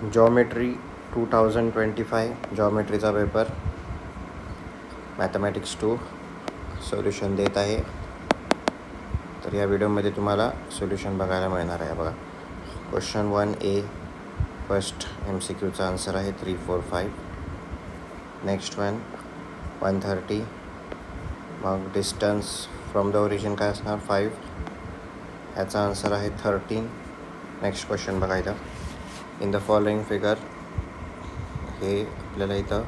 Geometry 2025 जॉमेट्रीचा paper mathematics 2 solution देत आहे. तर या व्हिडिओमध्ये तुम्हाला सोल्युशन बघायला मिळणार आहे. बघा, क्वेश्चन 1A फर्स्ट MCQचा आन्सर आहे 3, 4, 5. नेक्स्ट 130. मग डिस्टन्स फ्रॉम द ओरिजिन काय असणार 5. ह्याचा आन्सर आहे 13. नेक्स्ट क्वेश्चन बघायला, इन द फॉलोइंग फिगर हे आपल्याला इथं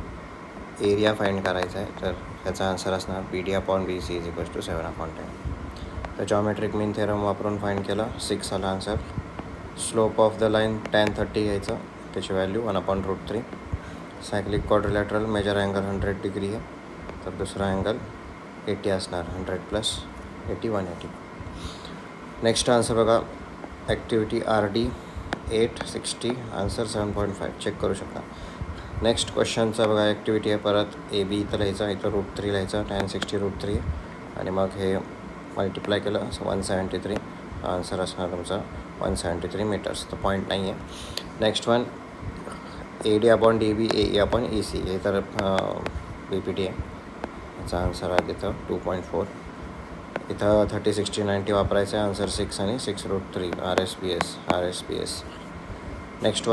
एरिया फाइंड करायचा आहे. तर ह्याचा आन्सर असणार BD/BC = 7/10. तर जॉमेट्रिक मीन थेरम वापरून फाइंड केला, 6 आला answer. Slope of the line tan 30 घ्यायचं, त्याची value 1/√3. Cyclic quadrilateral major angle 100 degree आहे, तर दुसरा अँगल 80 असणार. 100 + 80 180. नेक्स्ट आन्सर बघा, ॲक्टिव्हिटी RD 860, आन्सर 7.5. चेक करू शकता. नेक्स्ट क्वेश्चनचा बघा, ॲक्टिव्हिटी आहे परत AB इथं लिहायचं, इथं √3 लिहायचं, tan 60 √3 आणि मग हे मल्टिप्लाय केलं 173. आन्सर असणार तुमचा 173 मीटर्स. तर पॉईंट नाही आहे. नेक्स्ट AD/DB AE/EC हे तर BPT आहे. याचा आन्सर आहे तिथं 2.4. इथं 30 60 90 वापरायचं आहे. आन्सर 6 आणि 6 √3 RSBS. नेक्स्ट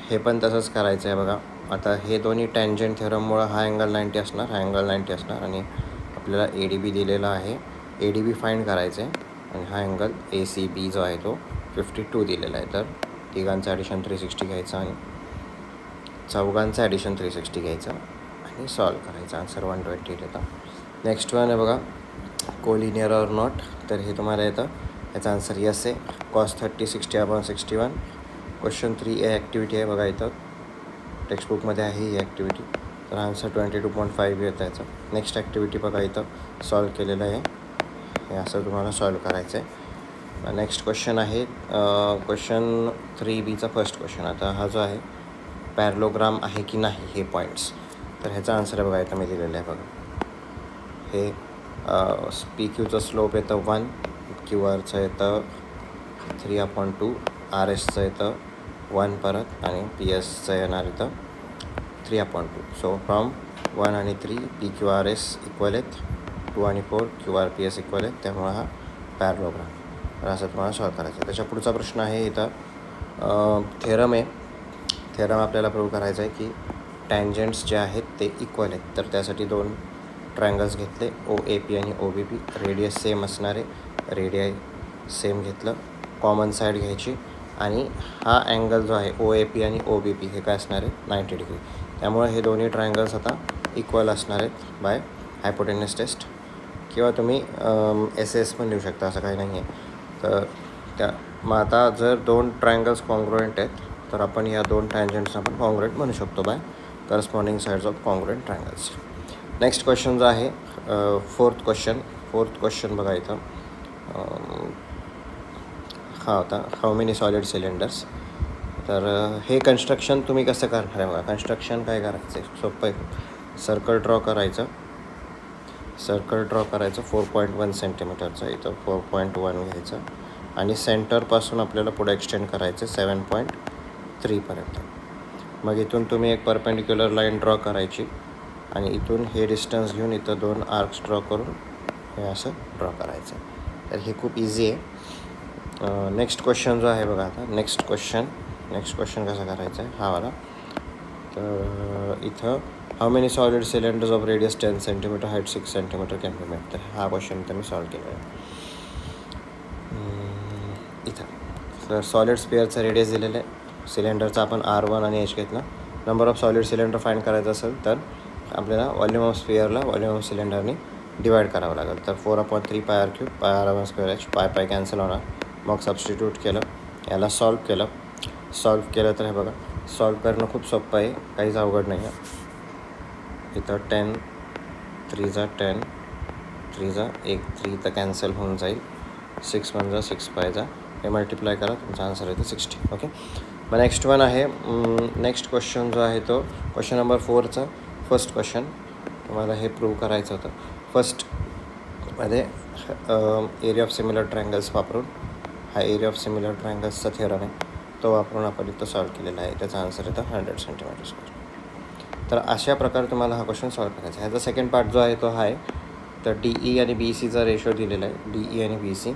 हे पण तसंच करायचं आहे. बघा, आता हे दोन्ही टँजंट थेरममुळं हा अँगल 90 असणार, हा अँगल 90 असणार आणि आपल्याला ADB दिलेला आहे. ADB फाइंड करायचं आहे आणि हा अँगल ACB जो आहे तो 52 दिलेला आहे. तर तिघांचं ॲडिशन 360 घ्यायचं आणि चौघांचं ॲडिशन 360 घ्यायचं आणि सॉल्व करायचं. आन्सर 120 येतं. नेक्स्ट आहे बघा, कोलिनियर ऑर नॉट. तर हे तुम्हाला येतं, याचा आन्सर यस आहे. cos 30 60/61. क्वेश्चन 3A ॲक्टिव्हिटी आहे. बघा, इथं टेक्स्टबुकमध्ये आहे ही ॲक्टिव्हिटी. तर आन्सर 22.5 येतं याचं. नेक्स्ट ॲक्टिव्हिटी बघा, इथं सॉल्व केलेलं आहे. हे असं तुम्हाला सॉल्व करायचं आहे. नेक्स्ट क्वेश्चन आहे क्वेश्चन 3Bचा फर्स्ट क्वेश्चन. आता हा जो आहे पॅरलोग्राम आहे की नाही हे पॉईंट्स. तर ह्याचा आन्सर आहे बघा, इथं मी दिलेलं आहे. बघा, हे PQचं स्लोप येतं 1, QRचं येतं 3/2, RSचं येतं 1 परत आणि PSचं येणार इथं 3/2. सो फ्रॉम 1 आणि 3 PQRS इक्वल आहेत, 2 आणि 4 QRPS इक्वल आहेत. त्यामुळं हा पॅरलोग्राम. तर असं तुम्हाला सॉल्व करायचं आहे. त्याच्या पुढचा प्रश्न आहे, इथं थेरम आहे. थेरम आपल्याला प्रूव्ह करायचं आहे की टँजंट्स जे आहेत ते इक्वल आहेत. तर त्यासाठी 2 ट्रायंगल्स घेतले, OAP आणि OBP. रेडियस सेम असणारे, रेडियाई सेम घेतलं, कॉमन साईड घ्यायची आणि हा अँगल जो आहे OAP आणि OBP हे काय असणार आहे 90 डिग्री. त्यामुळे हे दोन्ही ट्रायंगल्स आता इक्वल असणार आहेत बाय हायपोटेनस टेस्ट, किंवा तुम्ही SS पण लिहू शकता, असं काही नाही आहे. तर मग आता जर 2 ट्रायंगल्स कॉन्ग्रुएंट आहेत तर आपण या 2 टँजंट्सना पण कॉन्ग्रुएंट म्हणू शकतो by corresponding sides of congruent triangles. Next question जो आहे फोर्थ क्वेश्चन बघा, इथं हा होता, हाऊ मेनी सॉलिड सिलेंडर्स. तर हे कन्स्ट्रक्शन तुम्ही कसं करणार आहे बघा. कन्स्ट्रक्शन काय करायचं आहे, सोपं आहे. सर्कल ड्रॉ करायचं 4.1 सेंटीमीटरचं. इथं 4.1 घ्यायचं आणि सेंटरपासून आपल्याला पुढे एक्सटेंड करायचं 7.3 पर्यंत. मग इथून तुम्ही एक परपेंडिक्युलर लाईन ड्रॉ करायची आणि इथून हे डिस्टन्स घेऊन इथं 2 आर्क्स ड्रॉ करून हे असं ड्रॉ करायचं. तर हे खूप इझी आहे. नेक्स्ट क्वेश्चन जो आहे बघा, आता नेक्स्ट क्वेश्चन कसा करायचा आहे हा वाला. तर इथं how many solid cylinders of radius 10 centimetre, height 6 centimetre can be made. तर हा क्वेश्चन इथं मी सॉल्व केलेला आहे. इथं तर सॉलिड स्पेअरचं रेडियस दिलेलं आहे. सिलेंडरचा आपण R1 आणि H घेतला. Number of solid cylinder find करायचं असेल तर आपल्याला व्हॉल्यूम ऑफ स्पेअरला व्हॉल्यूम ऑफ सिलेंडरने डिवाईड करावं लागेल. तर 4/3 πr3 πr1² पाय कॅन्सल होणार. मग सबस्टिट्यूट केलं, याला सॉल्व केलं तर हे बघा, सॉल्व करणं खूप सोपं आहे, काहीच अवघड नाही आहे. इथं 10 3 × 10 3 × 1 3 तर कॅन्सल होऊन जाईल. 6 1 6 5 हे मल्टिप्लाय करा, तुमचा आन्सर येतो 60. ओके. मग नेक्स्ट आहे नेक्स्ट क्वेश्चन जो आहे तो क्वेश्चन नंबर 4चा फर्स्ट क्वेश्चन. तुम्हाला हे प्रूव्ह करायचं होतं. फर्स्टमध्ये एरिया ऑफ सिमिलर ट्रायंगल्स वापरून, हा एरिया ऑफ सिमिलर ट्रायंगल्सचा थेरम आहे. तो वापरून आपण इथं सॉल्व केलेला आहे. त्याचा आन्सर येतं 100 सेंटीमीटर स्क्वेअर. तर अशा प्रकारे तुम्हाला हा क्वेश्चन सॉल्व करायचा आहे. ह्याचा सेकंड पार्ट जो आहे तो हा आहे. तर DE आणि BCचा रेशो दिलेला आहे. DE आणि BC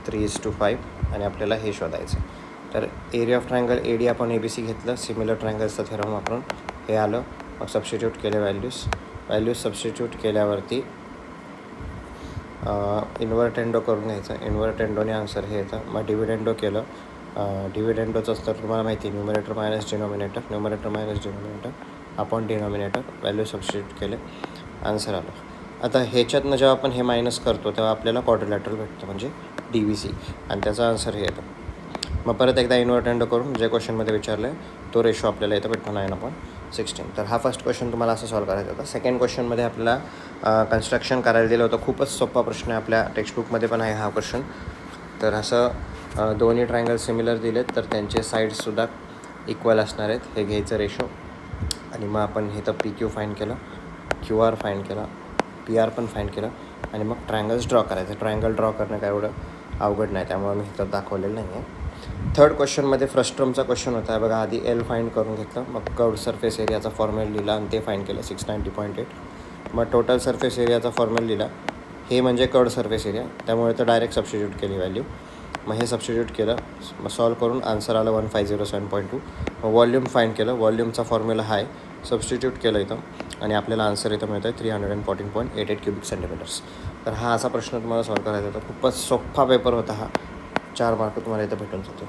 3:5 आणि आपल्याला हे शोधायचं आहे. तर एरिया ऑफ ट्रायंगल AD आपण ABC घेतलं. सिमिलर ट्रायंगल्सचा थेरम वापरून हे आलं. मग सबस्टिट्यूट केले व्हॅल्यूज सबस्टिट्यूट केल्यावरती इन्व्हर्टेंडो करून घ्यायचं. इन्व्हर्टेंडोने आन्सर हे येतं. मग डिव्हिडेंडो केलं. डिव्हिडेंडोचं तर तुम्हाला माहिती आहे, numerator minus denominator upon denominator. Value substitute केले, आन्सर आलं. आता ह्याच्यातनं जेव्हा आपण हे मायनस करतो तेव्हा आपल्याला क्वाड्रिलॅटरल भेटतं, म्हणजे DVC, आणि त्याचा आन्सर हे येतं. मग परत एकदा इन्व्हर्टेंडो करून जे क्वेश्चनमध्ये विचारलं आहे तो रेशो आपल्याला येतं भेटतो 9/16. तर हा फर्स्ट क्वेश्चन तुम्हाला असं सॉल्व करायचा होता. सेकंड क्वेश्चनमध्ये आपल्याला कन्स्ट्रक्शन करायला दिलं होतं. खूपच सोपा प्रश्न आहे, आपल्या टेक्स्टबुकमध्ये पण आहे हा क्वेश्चन. तर असं दोन्ही ट्रायंगल सिमिलर दिलेत तर त्यांचे साईड्ससुद्धा इक्वल असणार आहेत. हे घ्यायचं रेशो, आणि मग आपण हे तर PQ फाईंड केलं, QR फाईंड केला, PR पण फाईंड केलं, आणि मग ट्रायंगल्स ड्रॉ करायचं. ट्रायंगल ड्रॉ करणं काय एवढं अवघड नाही, त्यामुळे मी इथं दाखवलेलं नाही आहे. थर्ड क्वेश्चनमध्ये फ्रस्ट्रमचा क्वेश्चन होता आहे बघा. आधी L फाईंड करून घेतलं, मग कर्व्ड सरफेस एरियाचा फॉर्म्युला लिहिला आणि ते फाईंड केलं 690.8. मग टोटल सरफेस एरियाचा फॉर्म्युला लिहिला. हे म्हणजे कर्व्ड सरफेस एरिया, त्यामुळे तर डायरेक्ट सबस्टिट्यूट केली व्हॅल्यू. मग हे सबस्टिट्यूट केलं, मग सॉल्व करून आन्सर आलं 1507.2. मग वॉल्यूम फाईंड केलं. वॉल्यूमचा फॉर्म्युला हा आहे, सबस्टिट्यूट केलं इथं, आणि आपल्याला आन्सर इथं मिळतं 314.88 क्युबिक सेंटीमीटर्स. तर हा असा प्रश्न तुम्हाला सॉल्व करायचा होता. खूपच सोपा पेपर होता हा. 4 मार्क तुम्हाला इथं भेटून जातो.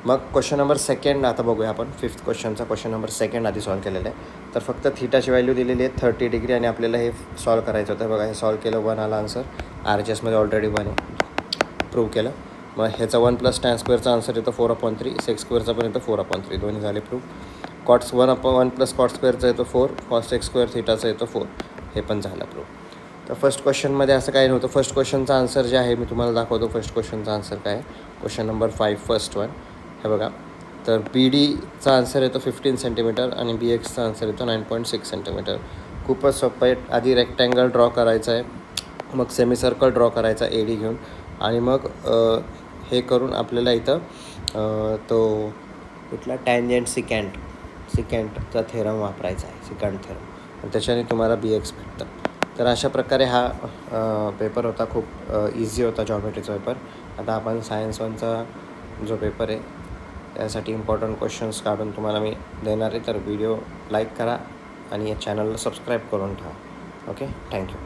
मग क्वेश्चन नंबर सेकंड आता बघूया आपण. फिफ्थ क्वेश्चनचा क्वेश्चन नंबर सेकंड आधी सॉल्व केलेला आहे. तर फक्त थीटाची व्हॅल्यू दिलेली आहे 30 डिग्री, आणि आपल्याला हे सॉल्व करायचं होतं. बघा, हे सॉल्व केलं, 1 आला आन्सर. RHSमध्ये ऑलरेडी 1 आहे, प्रूव्ह केलं. मग ह्याचा 1 + tan स्क्वेअरचा आन्सर येतो 4/3. सेक स्क्वेअरचा पण येतो 4/3. दोन्ही झाले प्रूव्ह. 1 + cot स्क्वेअरचा येतो 4. cos सेक स्क्वेअर थिटाचा येतो 4. हे पण झालं प्रूव्ह. तर फर्स्ट क्वेश्चनमध्ये असं काही नव्हतं. फर्स्ट क्वेश्चनचा आन्सर जे आहे मी तुम्हाला दाखवतो. फर्स्ट क्वेश्चनचा आन्सर काय आहे, क्वेश्चन नंबर 5 फर्स्ट वन. हे बघा, तर BDचा आन्सर येतो 15 सेंटीमीटर आणि BXचा आन्सर येतो 9.6 सेंटीमीटर. खूपच सोपं आहे. आधी रेक्टँगल ड्रॉ करायचा आहे, मग सेमीसर्कल ड्रॉ करायचा AD घेऊन, आणि मग हे करून आपल्याला इथं तो कुठला टँजंट सिकँटचा थेरम वापरायचा आहे, सिकँट थेरम, आणि त्याच्याने तुम्हाला BX भेटतं. तर अशा प्रकारे हा पेपर होता. खूप इझी होता जॉमेट्रीचा पेपर. आता आपण सायन्स 1चा जो पेपर आहे त्यासाठी इम्पॉर्टंट क्वेश्चन्स काढून तुम्हाला मी देणार आहे. तर व्हिडिओ लाईक करा आणि या चॅनलला सबस्क्राईब करून ठेवा. Okay, thank you.